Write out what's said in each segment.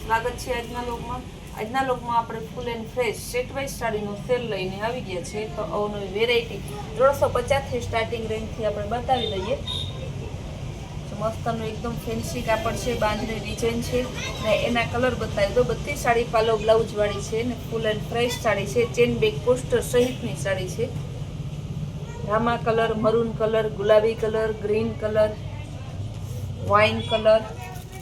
સ્વાગત છે આજના લોકમાં. આજના લોકમાં આપણે full and fresh set wise સાડીનો સેલ લઈને આવી ગયા છે. તો અવનવી વેરાયટી 350 થી સ્ટાર્ટિંગ રેન્જથી આપણે બતાવી દઈએ. મસ્તનું એકદમ ફેન્સી કાપડ છે, બાંધણી ડિઝાઇન છે ને એના કલર બતાવી દો. બધી સાડી પાલો બ્લાઉઝ વાળી છે ને ફૂલ એન્ડ ફ્રેશ સાડી છે. ચેન બેગ પોસ્ટર સહિતની સાડી છે. રામા કલર, મરૂન કલર, ગુલાબી colour, green colour, wine colour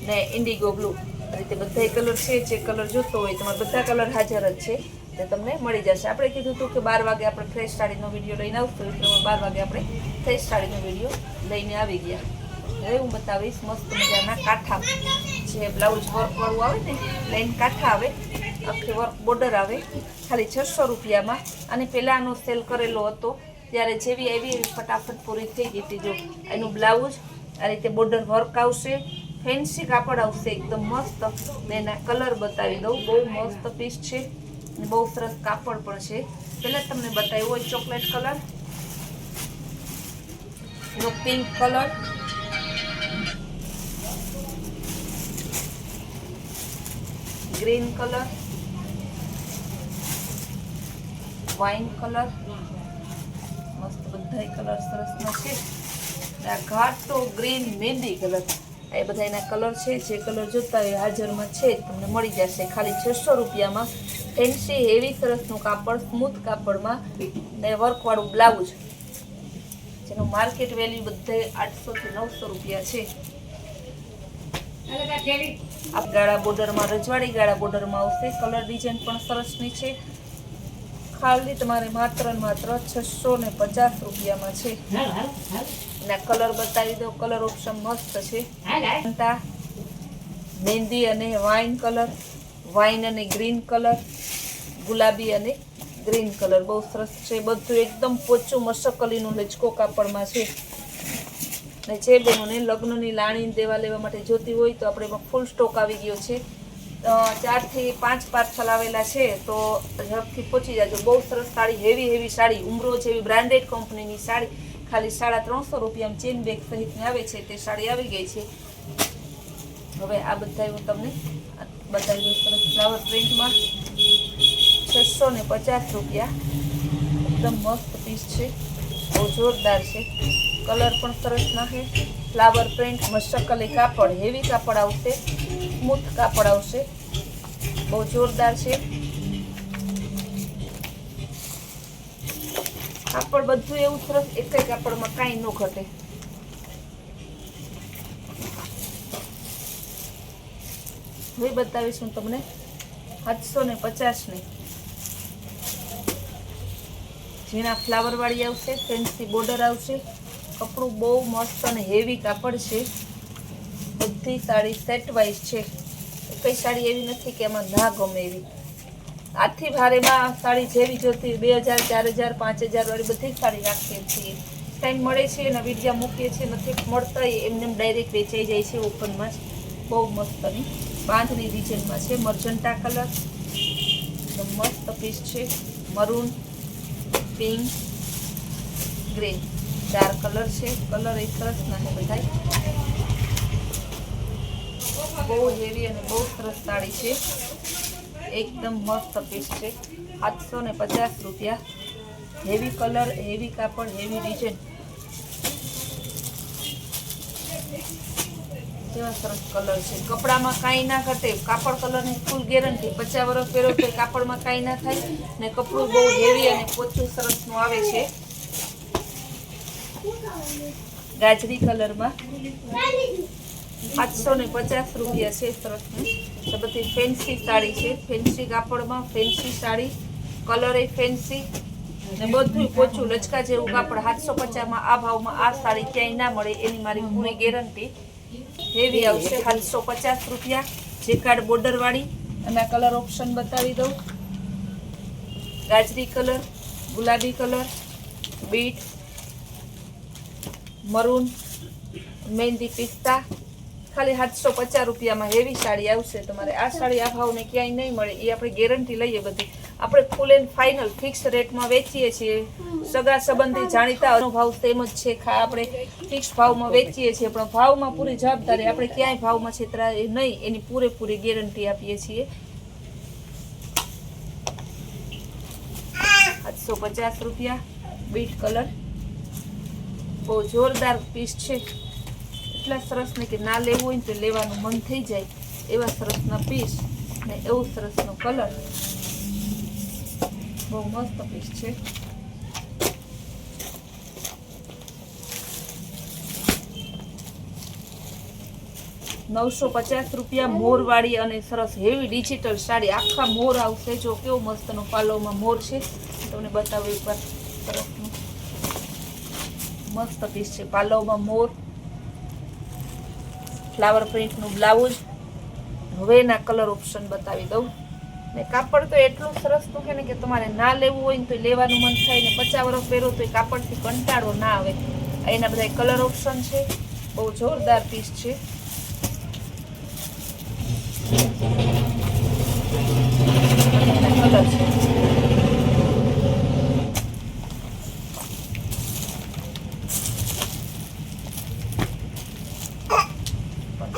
ને ઇન્ડિગો બ્લુ, આ રીતે બધા કલર છે. જે કલર જોતો હોય તમારે બધા કલર હાજર જ છે, તે તમને મળી જશે. આપણે કીધું હતું કે 12 વાગે આપણે ફ્રેશ સાડીનો વિડીયો લઈને આવશું, એટલે 12 વાગે આપણે ફ્રેશ સાડીનો વિડીયો લઈને આવી ગયા. હવે હું બતાવીશ મસ્ત મજાના કાંઠા, જે બ્લાઉઝ વર્કવાળું આવે ને પ્લેન કાંઠા આવે, આખી વર્ક બોર્ડર આવે, ખાલી 600 રૂપિયામાં. અને પહેલાંનો સેલ કરેલો હતો ત્યારે જેવી આવી એવી ફટાફટ પૂરી થઈ ગઈ હતી. જો એનું બ્લાઉઝ આ રીતે બોર્ડર વર્ક આવશે, ફેન્સી કાપડ આવશે એકદમ મસ્ત. ને એના કલર બતાવી દઉં. બહુ મસ્ત પીસ છે, બહુ સરસ કાપડ પણ છે. પહેલાં તમને બતાવ્યું હોય ચોકલેટ કલર, એનો pink colour, green colour, wine colour, મસ્ત બધા કલર સરસના છે. આ ઘાટો ગ્રીન મહેંદી કલર, એ બધા એના કલર છે. જે કલર જોતા હોય હાજરમાં છે, તમને મળી જશે ખાલી 600 રૂપિયામાં. ફેન્સી હેવી સરસનું કાપડ, સ્મૂથ કાપડમાં ને વર્કવાળું બ્લાઉઝ, જેનું માર્કેટ વેલ્યુ બધે 800 થી 900 રૂપિયા છે. આ ગાળા બોર્ડરમાં, રજવાડી ગાળા બોર્ડરમાં આવશે. કલર ડિઝાઇન પણ સરસની છે. ખાલી તમારે માત્ર 650 રૂપિયામાં છે. એના કલર બતાવી દો. કલર ઓપ્શન મસ્ત છે. મહેંદી અને વાઇન કલર, વાઇન અને ગ્રીન કલર, ગુલાબી અને ગ્રીન કલર, બહુ સરસ છે. બધું એકદમ પોચું મસકલીનું લચકો કાપડમાં છે. ને જે બહેનોને લગ્નની લાણી દેવા લેવા માટે જોતી હોય તો આપણે એમાં ફૂલ સ્ટોક આવી ગયો છે. 4 થી 5 પાર્સલ આવેલા છે, તો ઝડપથી પહોંચી જાજો. બહુ સરસ સાડી, હેવી સાડી, ઉમરો જેવી બ્રાન્ડેડ કંપનીની સાડી ખાલી 350 રૂપિયામાં ચેન બેગ સહિતની આવે છે. તે સાડી આવી ગઈ છે. હવે આ બધા હું તમને બતાવી દઉં. સરસ ફ્લાવર પ્રિન્ટમાં 650 રૂપિયા. એકદમ મસ્ત પીસ છે, બહુ જોરદાર છે. કલર પણ સરસ નાખે. ફ્લાવર પ્રિન્ટ, મસ્કલી કાપડ, હેવી કાપડ આવશે, સ્મૂથ કાપડ આવશે, બહુ જોરદાર છે. કાપડ બધું એવું સરસ, એક કાપડમાં કાંઈ ન ઘટે. હવે બતાવીશું તમને 750 ની જેના ફ્લાવર વાળી આવશે, ફેન્સી બોર્ડર આવશે. કપડું બહુ મસ્ત અને હેવી કાપડ છે. બધી સાડી સેટ વાઇઝ છે. કઈ સાડી એવી નથી કે એમાં ના ગમે એવી. આથી ભારેમાં સાડી જેવી જોતી 2000, 4000, 5000 વાળી બધી સાડી રાખીએ છીએ. ટાઈમ મળે છે અને વિડીયા મૂકીએ છીએ, નથી મળતા એમને ડાયરેક્ટ વેચાઈ જાય છે ઓપનમાં જ. બહુ મસ્તની બાંધણી ડિઝાઇનમાં છે. મર્જન્ટા કલર, મસ્ત પીસ છે. મરૂન, પિંક, ગ્રીન, 4 કલર છે. કલર એ સરસ નાખે બધા. બહુ હેવી અને બહુ સરસ સાડી છે. એકદમ મસ્ત પીસ છે. 750 રૂપિયા. હેવી કલર, હેવી કાપડ, હેવી ડિઝાઇન, કેવા સરસ કલર છે. કપડામાં કાંઈ ના ઘટે. કાપડ કલરની ફૂલ ગેરંટી. 50 વર્ષ પહેરો તો કાપડમાં કાંઈ ના થાય. ને કપડું બહુ હેવી અને પોચું સરસનું આવે છે. ગાજરી કલરમાં 750 રૂપિયા છે. સરસની તો બધી ફેન્સી સાડી છે. ફેન્સી કાપડમાં ફેન્સી સાડી, કલર એ ફેન્સી ને બધું પોચું લચકા જેવું કાપડ. 750માં આ ભાવમાં આ સાડી ક્યાંય ના મળે, એની મારી પૂરી ગેરંટી. હેવી આવશે 750 રૂપિયા. જેકાર્ડ બોર્ડર વાળી. અને કલર ઓપ્શન બતાવી દઉં. ગાજરી કલર, ગુલાબી કલર, બીટ, મરૂન, મહેંદી પિસ્તા. ખાલી 750 રૂપિયામાં હેવી સાડી આવશે તમારે. આ સાડી આ ભાવને ક્યાંય નહીં મળે, એ આપણે ગેરંટી લઈએ બધી. આપણે ફૂલ એન્ડ ફાઇનલ ફિક્સ રેટમાં વેચીએ છીએ. સગા સંબંધી જાણીતા અનુભવ તેમ જ છે. આપણે ફિક્સ ભાવમાં વેચીએ છીએ, પણ ભાવમાં પૂરી જવાબદારી. આપણે ક્યાંય ભાવમાં છેતરાય નહીં, એની પૂરેપૂરી ગેરંટી આપીએ છીએ. 750 રૂપિયા. બીટ કલર બહુ જોરદાર પીસ છે. એટલા સરસ ને કે ના લેવું હોય ને તો લેવાનું મન થઈ જાય એવા સરસના પીસ ને એવું સરસનો કલર. બહુ મસ્ત પીસ છે. ₹950 મોરવાળી અને સરસ હેવી ડિજિટલ સાડી. આખા મોર આવશે. જો કેવો મસ્તનો પાલોમાં મોર છે, તમને બતાવું એકવાર. સરસનું મસ્ત પીસ છે. પાલોમાં મોર, ફ્લાવર પ્રિન્ટનું બ્લાઉઝ. હવે એના કલર ઓપ્શન બતાવી દઉં. ને કાપડ તો એટલું સરસનું છે ને કે તમારે ના લેવું હોય ને તો લેવાનું મન થાય ને 50 વર્ષ પહેરો તો એ કાપડથી કંટાળો ના આવે. એના બધા કલર ઓપ્શન છે. બહુ જોરદાર પીસ છે. કલર છે.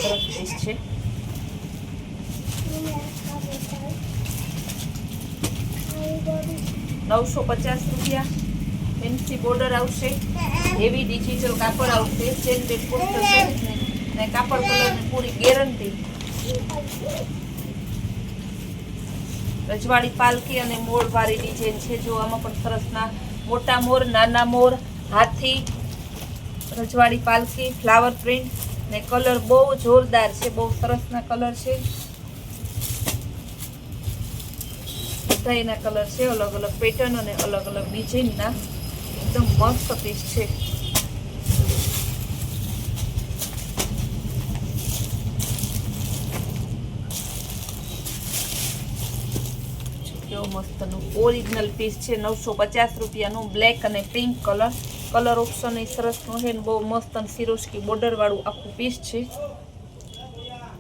સરસ પીસ છે. ₹950 ફેન્સી બોર્ડર આવશે. હેવી ડિજિટલ કાપડ આવશે. ચેન બેક પોસ્ટર ને કાપડ કલરની પૂરી ગેરંટી. રજવાડી પાલકી અને મોર વાળી ડિઝાઇન છે. જો આમાં પણ સરસના મોટા મોર, નાના મોર, હાથી, રજવાડી પાલકી, ફ્લાવર પ્રિન્ટ ને કલર બહુ જોરદાર છે. બહુ સરસના કલર છે. બધા એના કલર છે. અલગ અલગ પેટર્ન અને અલગ અલગ ડિઝાઇનના. એકદમ મસ્ત પીસ છે. કેવો મસ્તનું ઓરિજિનલ પીસ છે. ₹950 બ્લેક અને પિંક કલર. કલર ઓપ્શન એ સરસનું છે ને બહુ મસ્ત અને સિરોસ્કી બોર્ડર વાળું આખું પીસ છે.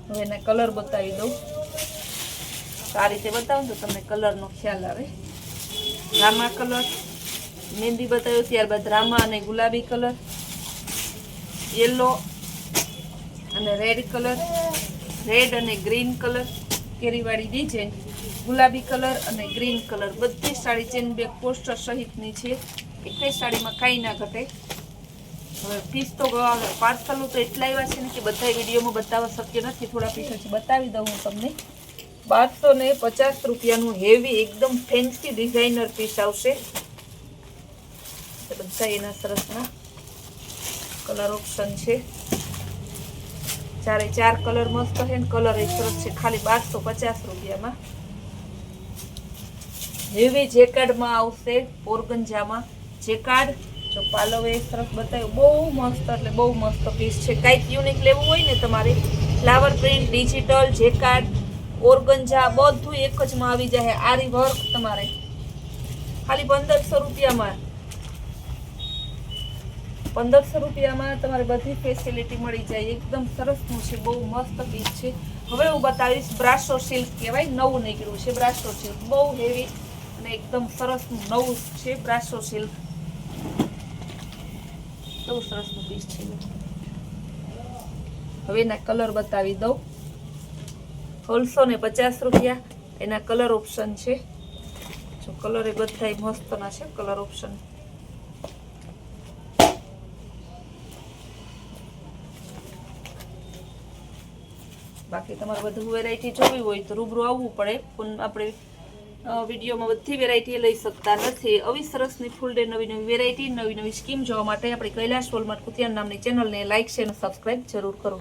હવે એના કલર બતાવી દઉં. આ રીતે બતાવું તો તમને કલરનો ખ્યાલ આવે. રામા કલર, મહેંદી બતાવ્યો, ત્યારબાદ રામા અને ગુલાબી કલર, યલો અને રેડ કલર, રેડ અને ગ્રીન કલર, કેરીવાળી ડિઝાઇન, ગુલાબી કલર અને ગ્રીન કલર. બધી સાડી ચેન બેક પોસ્ટર સહિતની છે. એકઈ સાડીમાં કાંઈ ના ઘટે. હવે પીસ તો પાર્સલ તો એટલા આવ્યા છે ને કે બધા વિડીયોમાં બતાવવા શક્ય નથી. થોડા પીસ છે બતાવી દઉં હું તમને. ₹1250 હેવી એકદમ ફેન્સી ડિઝાઇનર પીસ આવશે. બધા એના સરસના કલર ઓપ્શન છે. 4 કલર મસ્ત છે ને કલર એ સરસ છે. ખાલી ₹1250. હેવી જેકાર્ડમાં આવશે. ઓર્ગન્જામાં જેકાર્ડ. જો પાલવ એ સરસ બતાવ્યું. બહુ મસ્ત, એટલે બહુ મસ્ત પીસ છે. કાંઈક યુનિક લેવું હોય ને તમારે, ફ્લાવર પ્રિન્ટ, ડિજિટલ, જેકાર્ડ, ઓર્ગન્જા બધું એક જ માં આવી જાય. આરી વર્ક તમારે ખાલી ₹1500. ₹1500 તમારે બધી ફેસિલિટી મળી જાય. એકદમ સરસનું છે. બહુ મસ્ત પીસ છે. હવે હું બતાવીશ બ્રાસો સિલ્ક કહેવાય. નવું નીકળ્યું છે બ્રાસો સિલ્ક. બહુ હેવી અને એકદમ સરસનું નવું છે બ્રાસો સિલ્ક. બહુ સરસનું પીસ છે. હવે એના કલર બતાવી દઉં. ₹150 એના કલર ઓપ્શન છે. જો કલર એ બધા મસ્તના છે કલર ઓપ્શન. બાકી તમારે બધું વેરાયટી જોવી હોય તો રૂબરૂ આવવું પડે. પણ આપણે વિડીયોમાં બધી વેરાયટી લઈ શકતા નથી. આવી સરસની ફૂલ ડે નવી નવી વેરાયટી, નવી નવી સ્કીમ જોવા માટે આપણી કૈલાશ વોલમાર્ટ કુતિયાન નામની ચેનલને લાઇક, શેર અને સબસ્ક્રાઈબ જરૂર કરો.